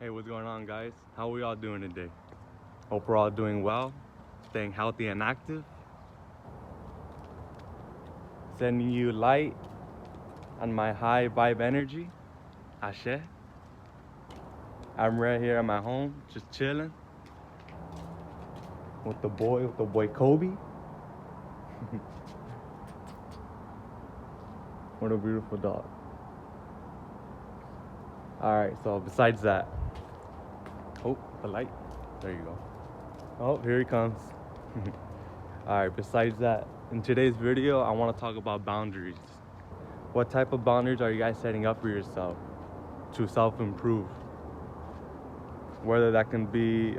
Hey, what's going on, guys? How we all doing today? Hope we're all doing well, staying healthy and active, sending you light and my high vibe energy. Ashe. I'm right here at my home, just chilling with the boy Kobe. What a beautiful dog. All right, so besides that, oh, the light. There you go. Oh, here he comes. All right, besides that, in today's video, I want to talk about boundaries. What type of boundaries are you guys setting up for yourself to self-improve? Whether that can be,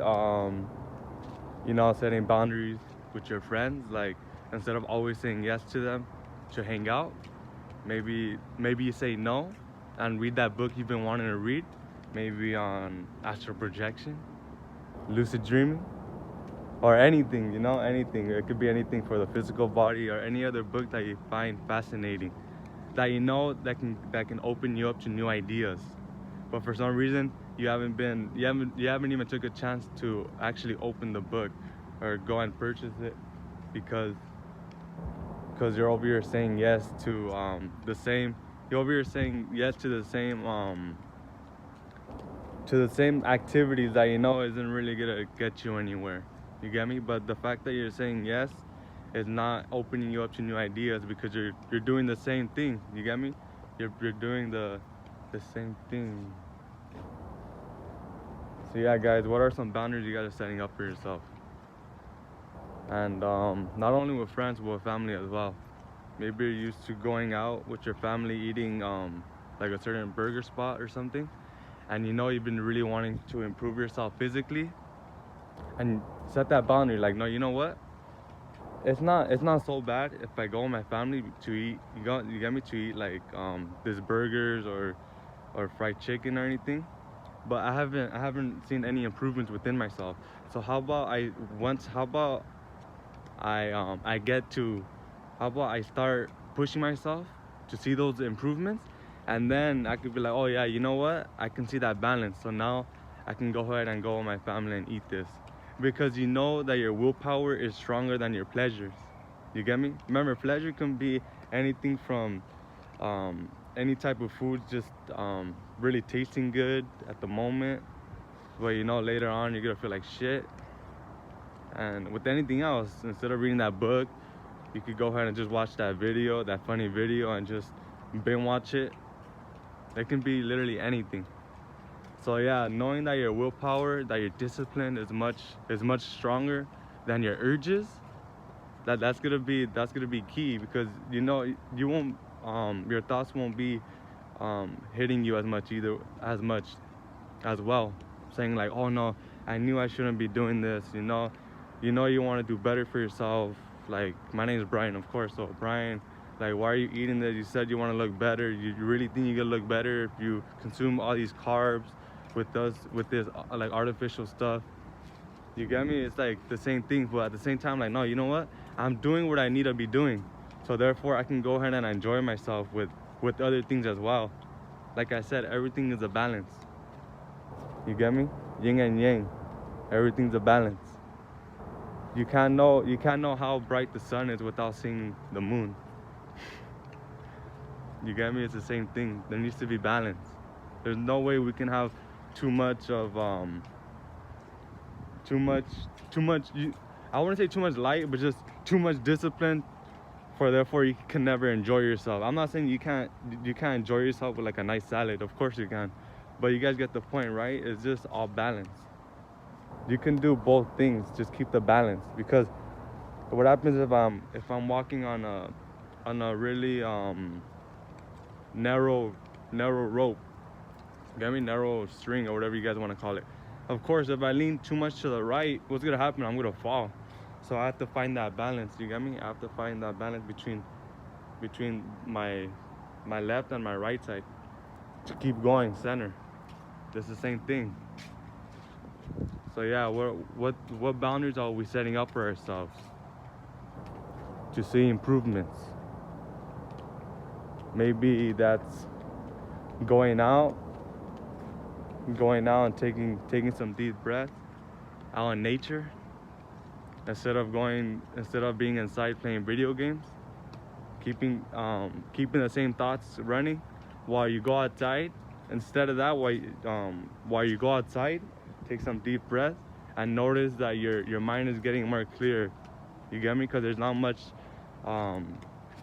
setting boundaries with your friends, like instead of always saying yes to them to hang out, maybe you say no and read that book you've been wanting to read, maybe on astral projection, lucid dreaming, or anything, anything. It could be anything for the physical body or any other book that you find fascinating, that that can open you up to new ideas. But for some reason you haven't even took a chance to actually open the book or go and purchase it because you're over here saying yes to the same you're over here saying yes to the same activities that isn't really gonna get you anywhere. You get me? But the fact that you're saying yes is not opening you up to new ideas because you're doing the same thing. You get me? You're doing the same thing. So yeah, guys, what are some boundaries you guys are setting up for yourself? And not only with friends, but with family as well. Maybe you're used to going out with your family, eating like a certain burger spot or something, and you've been really wanting to improve yourself physically, and set that boundary. Like, no, you know what? It's not so bad if I go with my family to eat. You get me, to eat like this burgers or fried chicken or anything. But I haven't seen any improvements within myself. So I get to how about I start pushing myself to see those improvements, and then I could be like, oh yeah, you know what? I can see that balance. So now I can go ahead and go with my family and eat this, because you know that your willpower is stronger than your pleasures. You get me? Remember, pleasure can be anything from any type of food, just really tasting good at the moment, but later on you're gonna feel like shit. And with anything else, instead of reading that book, you could go ahead and just watch that video, that funny video, and just binge watch it. It can be literally anything. So yeah, knowing that your willpower, that your discipline is much stronger than your urges, that's gonna be key, because you won't your thoughts won't be hitting you as much as well, saying like, oh no, I knew I shouldn't be doing this. You want to do better for yourself. Like, my name is Brian, of course. So Brian, like, why are you eating this? You said you want to look better. You really think you're gonna look better if you consume all these carbs with this like artificial stuff? You get me? It's like the same thing, but at the same time, like, no, you know what? I'm doing what I need to be doing, so therefore I can go ahead and enjoy myself with other things as well. Like I said, everything is a balance. You get me? Yin and yang. Everything's a balance. You can't know how bright the sun is without seeing the moon. You get me? It's the same thing. There needs to be balance. There's no way we can have too much of too much too much I wouldn't say too much light, but just too much discipline, for therefore you can never enjoy yourself. I'm not saying you can't enjoy yourself with like a nice salad. Of course you can. But you guys get the point, right? It's just all balance. You can do both things, just keep the balance. Because what happens if I'm walking on a really narrow rope, get me, narrow string, or whatever you guys want to call it. Of course, if I lean too much to the right, what's gonna happen? I'm gonna fall. So I have to find that balance. You get me? I have to find that balance between my left and my right side to keep going center. That's the same thing. So yeah, what boundaries are we setting up for ourselves to see improvements? Maybe that's going out going out and taking some deep breaths out in nature, instead of being inside playing video games, keeping the same thoughts running while you go outside. Instead of that, while you go outside, take some deep breaths and notice that your mind is getting more clear. You get me? Because there's not much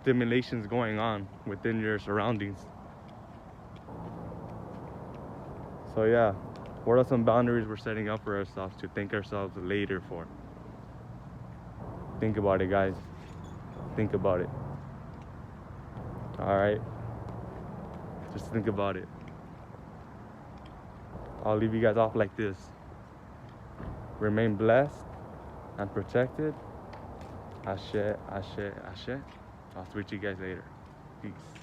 stimulations going on within your surroundings. So yeah, what are some boundaries we're setting up for ourselves to thank ourselves later for? Think about it, guys. Think about it. All right, just think about it. I'll leave you guys off like this. Remain blessed and protected. Ashe, ashe, ashe. I'll speak to you guys later. Peace.